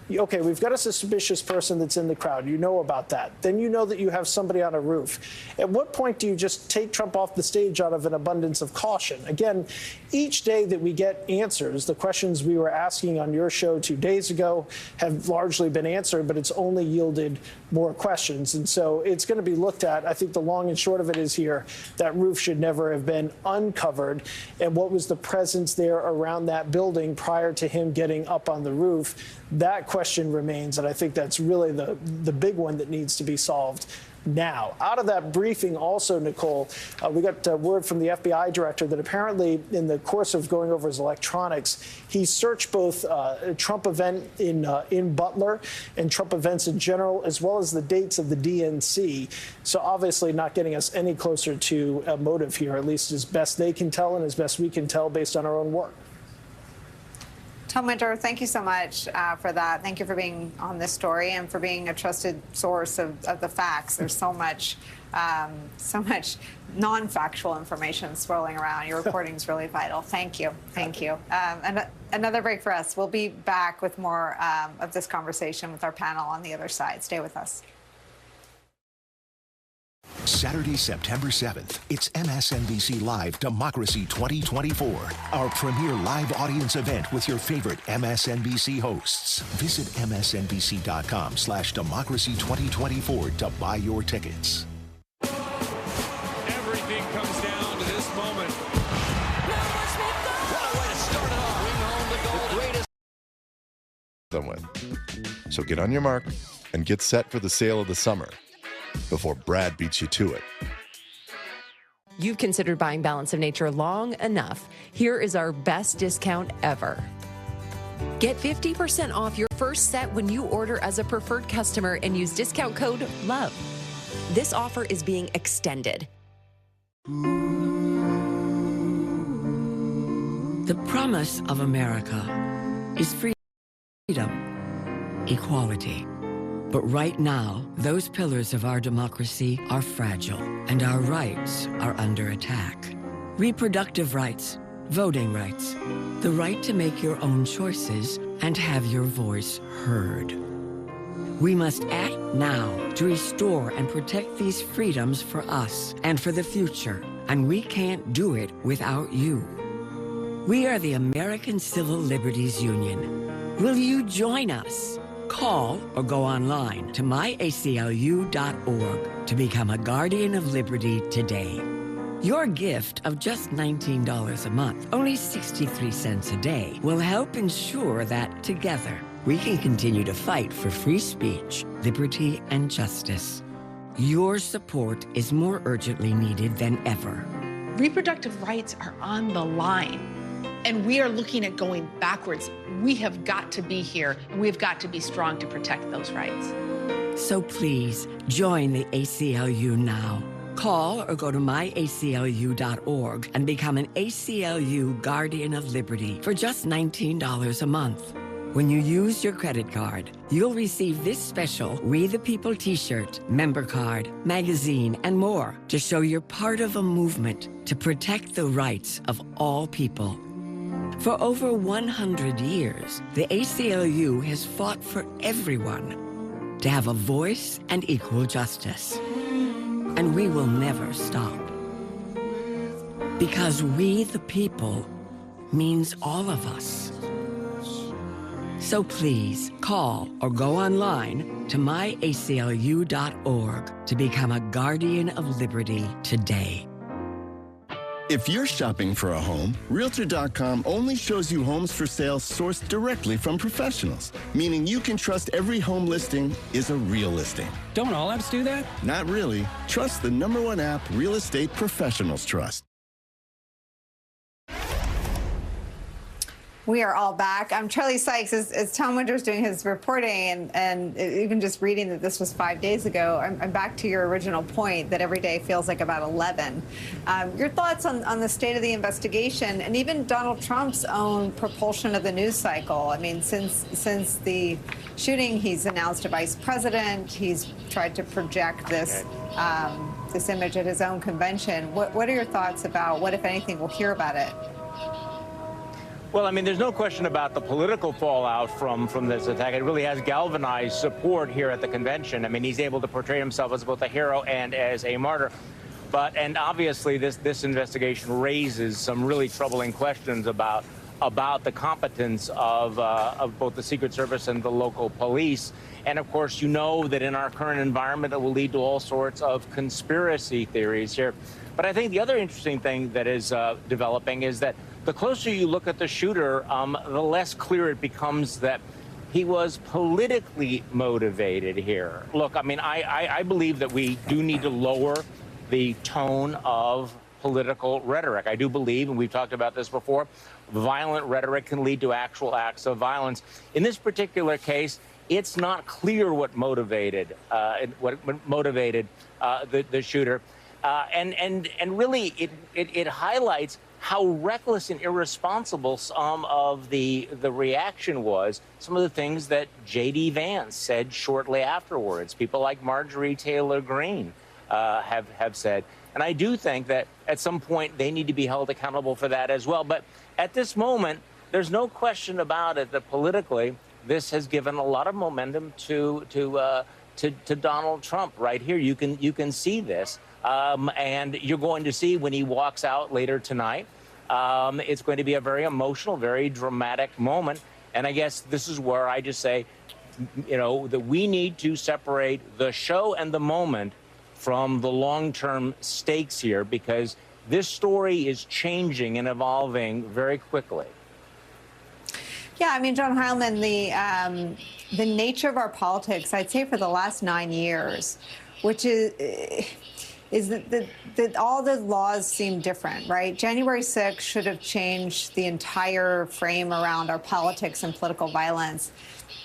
okay, we've got a suspicious person that's in the crowd. You know about that. Then you know that you have somebody on a roof. At what point do you just take Trump off the stage out of an abundance of caution? Again, each day that we get answers, the questions we were asking on your show 2 days ago have largely been answered, but it's only yielded more questions. And so it's going to be looked at. I think the long and short of it is here, that roof should never have been uncovered. And what was the presence there around that building prior to him getting up on the roof? That question remains, and I think that's really the big one that needs to be solved now. Out of that briefing also, Nicolle, we got word from the FBI director that apparently in the course of going over his electronics, he searched both a Trump event in Butler and Trump events in general, as well as the dates of the DNC. So obviously not getting us any closer to a motive here, at least as best they can tell and as best we can tell based on our own work. Tom Winter, thank you so much for that. Thank you for being on this story and for being a trusted source of the facts. There's so much non-factual information swirling around. Your reporting is really vital. Thank you. Thank you. And another break for us. We'll be back with more of this conversation with our panel on the other side. Stay with us. Saturday, September 7th, it's MSNBC Live Democracy 2024, our premier live audience event with your favorite MSNBC hosts. Visit msnbc.com/democracy2024 to buy your tickets. Everything comes down to this moment. What a way to start it off. Bring home the goal. The greatest. So get on your mark and get set for the sale of the summer before Brad beats you to it. You've considered buying Balance of Nature long enough. Here is our best discount ever. Get 50% off your first set when you order as a preferred customer and use discount code LOVE. This offer is being extended. The promise of America is freedom, equality. But right now, those pillars of our democracy are fragile, and our rights are under attack. Reproductive rights, voting rights, the right to make your own choices and have your voice heard. We must act now to restore and protect these freedoms for us and for the future, and we can't do it without you. We are the American Civil Liberties Union. Will you join us? Call or go online to myaclu.org to become a Guardian of Liberty today. Your gift of just $19 a month, only 63 cents a day, will help ensure that together we can continue to fight for free speech, liberty, and justice. Your support is more urgently needed than ever. Reproductive rights are on the line, and we are looking at going backwards. We have got to be here, and we've got to be strong to protect those rights. So please, join the ACLU now. Call or go to myaclu.org and become an ACLU Guardian of Liberty for just $19 a month. When you use your credit card, you'll receive this special We the People t-shirt, member card, magazine, and more to show you're part of a movement to protect the rights of all people. For over 100 years, the ACLU has fought for everyone to have a voice and equal justice. And we will never stop. Because we, the people, means all of us. So please call or go online to myaclu.org to become a guardian of liberty today. If you're shopping for a home, Realtor.com only shows you homes for sale sourced directly from professionals, meaning you can trust every home listing is a real listing. Don't all apps do that? Not really. Trust the #1 app real estate professionals trust. We are all back. I'm Charlie Sykes. As Tom Winter's doing his reporting and even just reading that this was 5 days ago, I'm back to your original point that every day feels like about 11. Your thoughts on the state of the investigation and even Donald Trump's own propulsion of the news cycle? I mean, since the shooting, he's announced a vice president. He's tried to project this this image at his own convention. What are your thoughts about what, if anything, we'll hear about it? Well, I mean, there's no question about the political fallout from this attack. It really has galvanized support here at the convention. I mean, he's able to portray himself as both a hero and as a martyr. And obviously, this investigation raises some really troubling questions about the competence of both the Secret Service and the local police. And of course, you know that in our current environment, it will lead to all sorts of conspiracy theories here. But I think the other interesting thing that is developing is that the closer you look at the shooter, the less clear it becomes that he was politically motivated here. Look, I mean, I believe that we do need to lower the tone of political rhetoric. I do believe, and we've talked about this before, violent rhetoric can lead to actual acts of violence. In this particular case, it's not clear what motivated the shooter, and really it highlights how reckless and irresponsible some of the reaction was. Some of the things that J.D. Vance said shortly afterwards. People like Marjorie Taylor Greene have said. And I do think that at some point they need to be held accountable for that as well. But at this moment, there's no question about it that politically this has given a lot of momentum to Donald Trump right here. You can see this. And you're going to see when he walks out later tonight, it's going to be a very emotional, very dramatic moment. And I guess this is where I just say, you know, that we need to separate the show and the moment from the long-term stakes here, because this story is changing and evolving very quickly. Yeah, I mean, John Heilman, the nature of our politics, I'd say for the last 9 years, which is that all the laws seem different, right? January 6th should have changed the entire frame around our politics and political violence.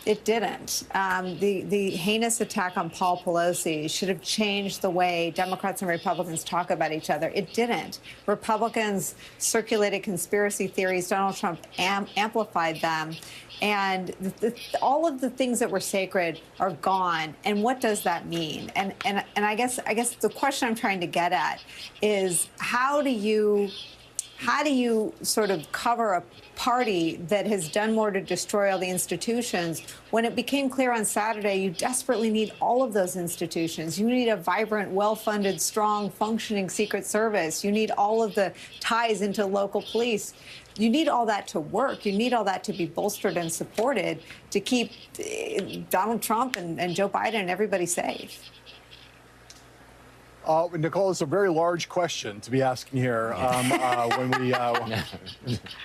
It didn't. The heinous attack on Paul Pelosi should have changed the way Democrats and Republicans talk about each other. It didn't. Republicans circulated conspiracy theories. Donald Trump amplified them. And all of the things that were sacred are gone. And what does that mean? And I guess the question I'm trying to get at is how do you sort of cover a party that has done more to destroy all the institutions when it became clear on Saturday you desperately need all of those institutions? You need a vibrant, well-funded, strong, functioning Secret Service. You need all of the ties into local police. You need all that to work. You need all that to be bolstered and supported to keep Donald Trump and Joe Biden and everybody safe. Nicolle, it's a very large question to be asking here.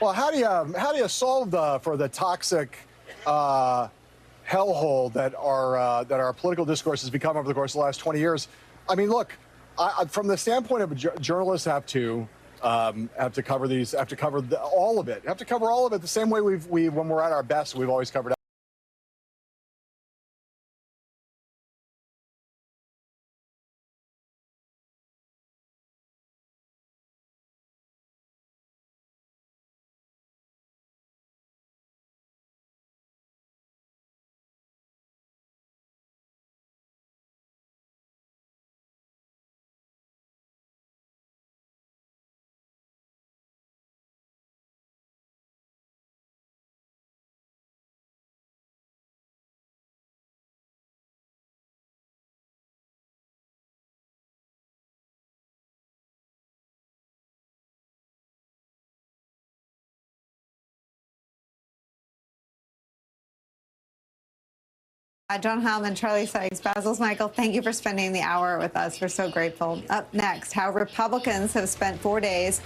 Well, how do you solve for the toxic hellhole that our political discourse has become over the course of the last 20 years? I mean, look, from the standpoint of journalists have to cover these, have to cover all of it, have to cover all of it the same way when we're at our best, we've always covered John Howman, Charlie Sykes, Basil's Michael, thank you for spending the hour with us. We're so grateful. Up next, how Republicans have spent 4 days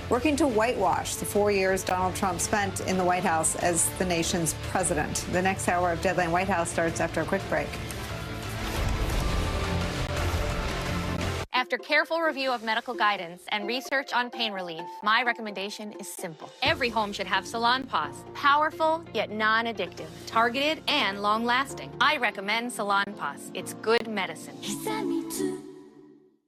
working to whitewash the 4 years Donald Trump spent in the White House as the nation's president. The next hour of Deadline White House starts after a quick break. After careful review of medical guidance and research on pain relief, my recommendation is simple. Every home should have Salonpas. Powerful, yet non-addictive. Targeted and long-lasting. I recommend Salonpas. It's good medicine.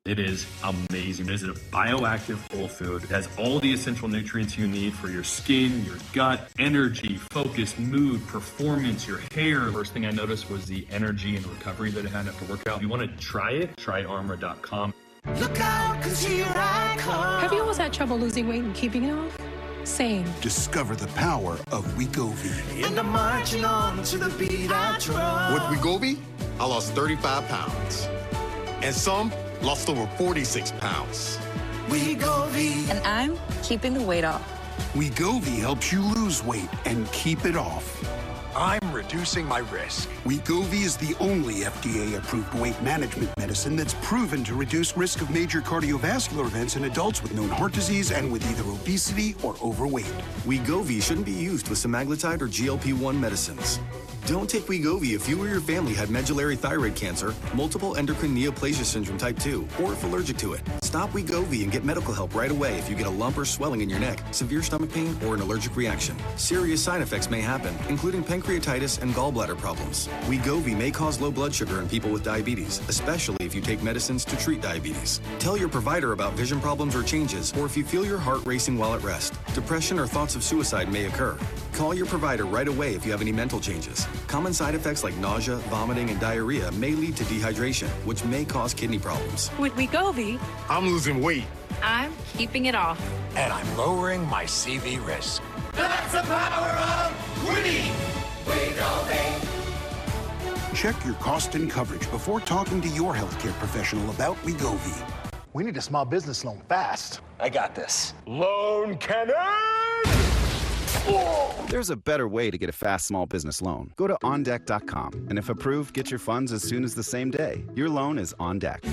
It is amazing. It is a bioactive whole food. It has all the essential nutrients you need for your skin, your gut, energy, focus, mood, performance, your hair. First thing I noticed was the energy and recovery that it had after workout. If you want to try it, try armor.com. Look out, 'cause here I come. Have you always had trouble losing weight and keeping it off? Same. Discover the power of Wegovy. And I'm marching on to the beat I drum. With Wegovy, I lost 35 pounds. And some lost over 46 pounds. Wegovy. And I'm keeping the weight off. Wegovy helps you lose weight and keep it off. I'm reducing my risk. Wegovy is the only FDA-approved weight management medicine that's proven to reduce risk of major cardiovascular events in adults with known heart disease and with either obesity or overweight. Wegovy shouldn't be used with semaglutide or GLP-1 medicines. Don't take Wegovy if you or your family had medullary thyroid cancer, multiple endocrine neoplasia syndrome type 2, or if allergic to it. Stop Wegovy and get medical help right away if you get a lump or swelling in your neck, severe stomach pain, or an allergic reaction. Serious side effects may happen, including pancreatitis and gallbladder problems. Wegovy may cause low blood sugar in people with diabetes, especially if you take medicines to treat diabetes. Tell your provider about vision problems or changes, or if you feel your heart racing while at rest. Depression or thoughts of suicide may occur. Call your provider right away if you have any mental changes. Common side effects like nausea, vomiting, and diarrhea may lead to dehydration, which may cause kidney problems. With Wegovy, I'm losing weight. I'm keeping it off. And I'm lowering my CV risk. That's the power of winning. Wegovy. Check your cost and coverage before talking to your healthcare professional about Wegovy. We need a small business loan fast. I got this. Loan cannon! There's a better way to get a fast small business loan. Go to OnDeck.com, and if approved, get your funds as soon as the same day. Your loan is on deck.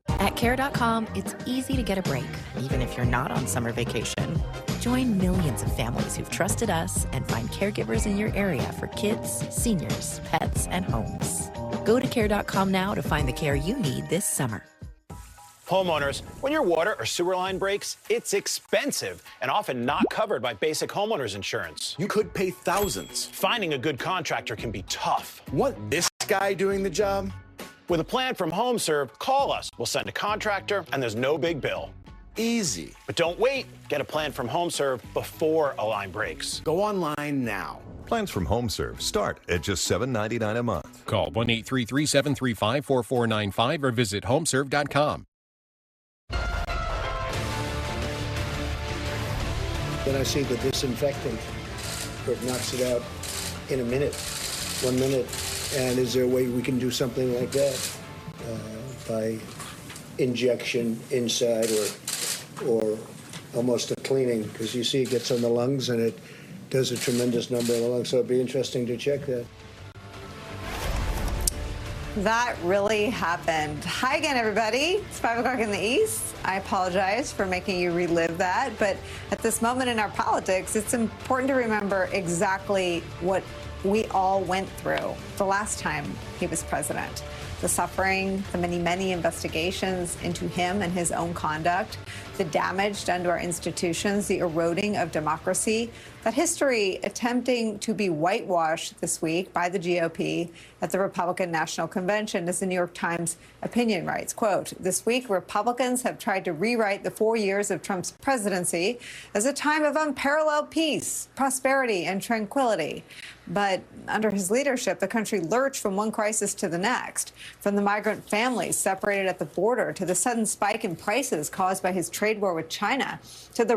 At Care.com, it's easy to get a break, even if you're not on summer vacation. Join millions of families who've trusted us and find caregivers in your area for kids, seniors, pets, and homes. Go to Care.com now to find the care you need this summer. Homeowners, when your water or sewer line breaks, it's expensive and often not covered by basic homeowners insurance. You could pay thousands. Finding a good contractor can be tough. Want this guy doing the job? With a plan from HomeServe, call us. We'll send a contractor, and there's no big bill. Easy. But don't wait. Get a plan from HomeServe before a line breaks. Go online now. Plans from HomeServe start at just $7.99 a month. Call 1-833-735-4495 or visit homeserve.com. Then I see the disinfectant that knocks it out in a minute, 1 minute. And is there a way we can do something like that by injection inside or almost a cleaning? Because you see it gets on the lungs and it does a tremendous number on the lungs. So it'd be interesting to check that. That really happened. Hi again, everybody. It's 5 o'clock in the East. I apologize for making you relive that. But at this moment in our politics, it's important to remember exactly what we all went through the last time he was president. The suffering, the many investigations into him and his own conduct, the damage done to our institutions, the eroding of democracy, that history attempting to be whitewashed this week by the GOP at the Republican National Convention, as the New York Times opinion writes, quote, "This week, Republicans have tried to rewrite the 4 years of Trump's presidency as a time of unparalleled peace, prosperity, and tranquility. But under his leadership, the country lurched from one crisis to the next, from the migrant families separated at the border to the sudden spike in prices caused by his trade war with China, to the